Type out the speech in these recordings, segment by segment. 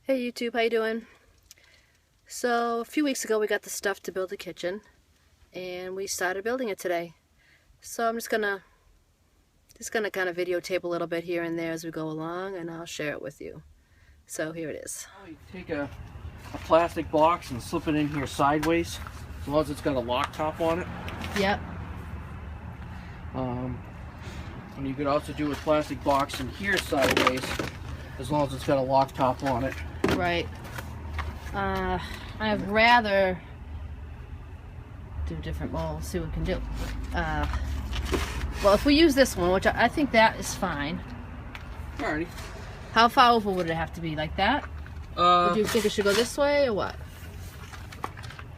Hey YouTube, how you doing? So a few weeks ago we got the stuff to build a kitchen and we started building it today. So I'm just gonna kind of videotape a little bit here and there as we go along, and I'll share it with you. So here it is. You take a plastic box and slip it in here sideways, as long as it's got a lock top on it. Yep. And you could also do a plastic box in here sideways, as long as it's got a lock top on it. Right. I'd rather do different. Well, we'll see what we can do. Well, if we use this one, which I think that is fine. Alrighty. How far over would it have to be? Like that? Would you think it should go this way or what?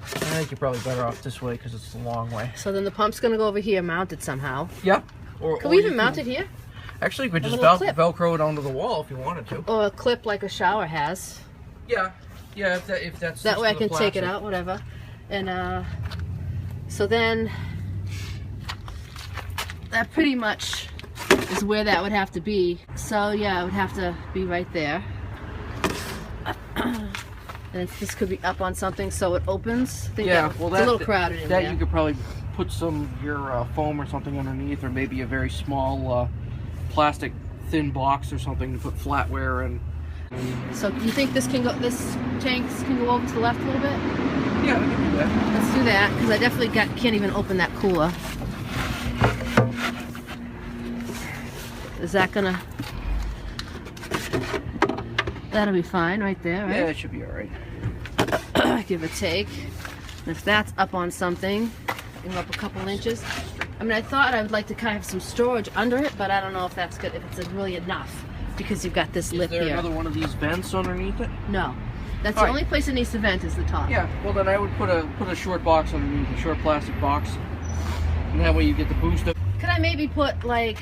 I think you're probably better off this way because it's a long way. So then the pump's going to go over here, mounted somehow. Yep. Can we even mount it here? Actually, you could just Velcro it onto the wall if you wanted to. Or a clip like a shower has. Yeah. Yeah, if that's that way I can take it out, whatever. And so then that pretty much is where that would have to be. So yeah, it would have to be right there. And this could be up on something so it opens. I think yeah, well, it's a little crowded in there. That you could probably put some of your foam or something underneath, or maybe a very small plastic thin box or something to put flatware in. So you think this can go? This tanks can go over to the left a little bit? Yeah, we can do that. Let's do that, because I definitely can't even open that cooler. Is that gonna? That'll be fine right there, right? Yeah, it should be all right. Give a take. And if that's up on something, you go up a couple inches. I mean, I thought I would like to kind of have some storage under it, but I don't know if that's good, if it's really enough, because you've got this lip here. Is there another one of these vents underneath it? No. That's the only place it needs to vent is the top. Yeah, well then I would put a short box underneath, a short plastic box, and that way you get the boost of. Could I maybe put, like,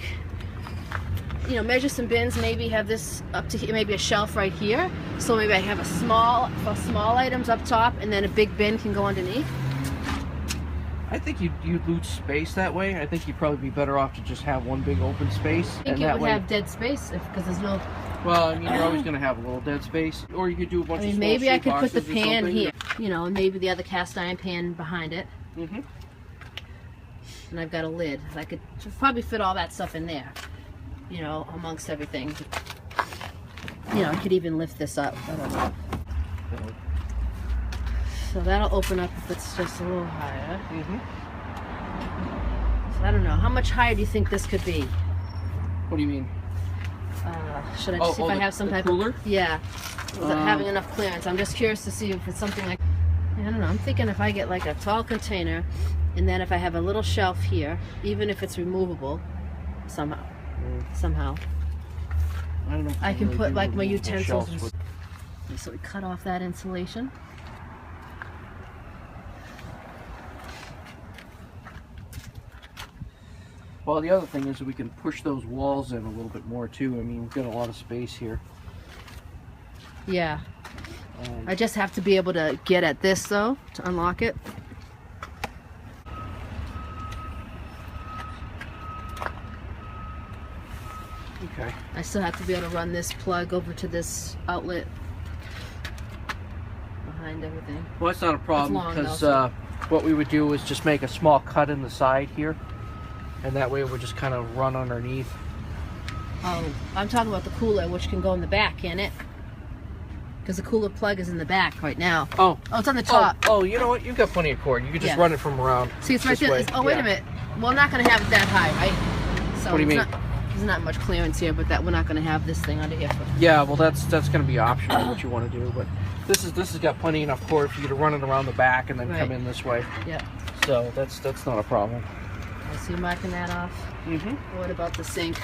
you know, measure some bins, maybe have this up to here, maybe a shelf right here, so maybe I have a small items up top, and then a big bin can go underneath? I think you'd lose space that way. I think you'd probably be better off to just have one big open space. I think it would have dead space, because there's no... Well, I mean, you're always going to have a little dead space. Or you could do a bunch of small maybe I could put the boxes pan here, you know, and maybe the other cast iron pan behind it. Mm-hmm. And I've got a lid. I could probably fit all that stuff in there, you know, amongst everything. You know, I could even lift this up. I don't know. So that'll open up if it's just a little higher. Mm-hmm. So I don't know. How much higher do you think this could be? What do you mean? Should I see if I have some type cooler? of... Yeah. Is it having enough clearance? I'm just curious to see if it's something like... I don't know. I'm thinking if I get like a tall container, and then if I have a little shelf here, even if it's removable, somehow. I don't know. I can put like my utensils. So we cut off that insulation. Well, the other thing is that we can push those walls in a little bit more too. I mean, we've got a lot of space here. Yeah. I just have to be able to get at this though to unlock it. Okay. I still have to be able to run this plug over to this outlet behind everything. Well, that's not a problem, because though, what we would do is just make a small cut in the side here, and that way it would just kind of run underneath. Oh, I'm talking about the cooler, which can go in the back, can it? Because the cooler plug is in the back right now. Oh, it's on the top. Oh, you know what? You've got plenty of cord. You could just run it from around. See, it's right there. Oh, wait a minute. Well, I'm not going to have it that high, right? So what do you mean? There's not much clearance here, but we're not going to have this thing under here. Yeah, well, that's going to be optional what you want to do, but this has got plenty enough cord for you to run it around the back and then come in this way. Yeah. So that's not a problem. I see you marking that off. Mm-hmm. What about the sink?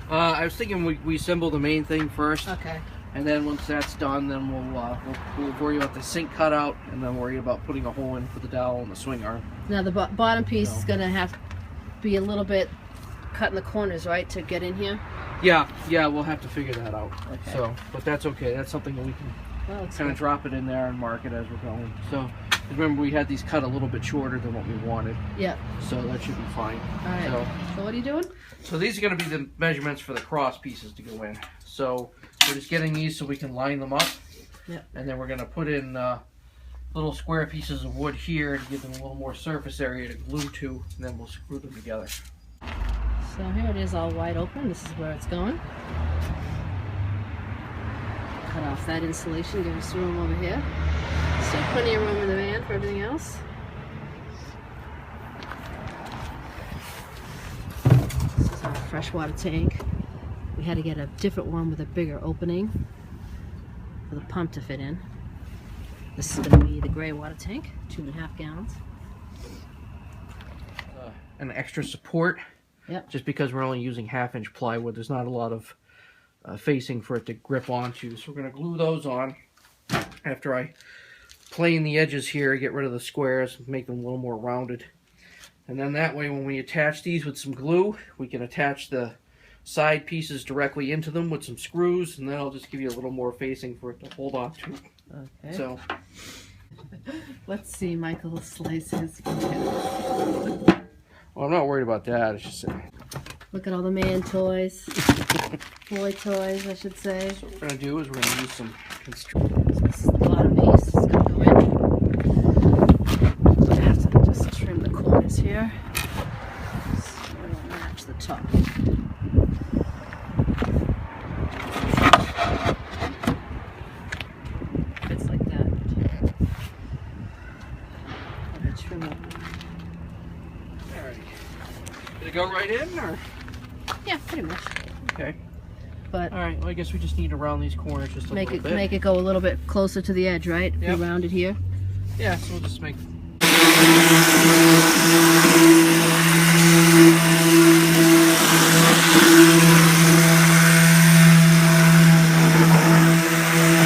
I was thinking we assemble the main thing first. Okay. And then once that's done, then we'll worry about the sink cutout, and then worry about putting a hole in for the dowel and the swing arm. Now the bottom piece is going to have to be a little bit cut in the corners, right, to get in here? Yeah, we'll have to figure that out. Okay. So, but that's okay. That's something that we can kind of drop it in there and mark it as we're going. So, remember we had these cut a little bit shorter than what we wanted. Yeah. So that should be fine. All right. So what are you doing? So these are going to be the measurements for the cross pieces to go in. So We're just getting these so we can line them up. Yep. And then we're going to put in little square pieces of wood here to give them a little more surface area to glue to, and then we'll screw them together. So here it is, all wide open. This is where it's going. Cut off that insulation, give us room over here. Still plenty of room in the van for everything else. This is our freshwater tank. We had to get a different one with a bigger opening for the pump to fit in. This is going to be the gray water tank, 2.5 gallons. An extra support. Yep. Just because we're only using 1/2-inch plywood, there's not a lot of facing for it to grip onto. So we're going to glue those on after I plane the edges here, get rid of the squares, make them a little more rounded. And then that way when we attach these with some glue, we can attach the side pieces directly into them with some screws, and that'll just give you a little more facing for it to hold on to. Okay. So let's see Michael slice his. well, I'm not worried about that. It's just Look at all the man toys. Boy toys, I should say. so what we're going to do is we're going to use some So this is the bottom piece. It's going to go in. I have to just trim the corners here so it'll match the top. Fits like that. I'm going to trim it. Alrighty. Did it go right in, or? Yeah, pretty much. Okay. But Alright, well I guess we just need to round these corners just a make little it bit. make it go a little bit closer to the edge, right? If Yep. you round it here. Yeah, so we'll just make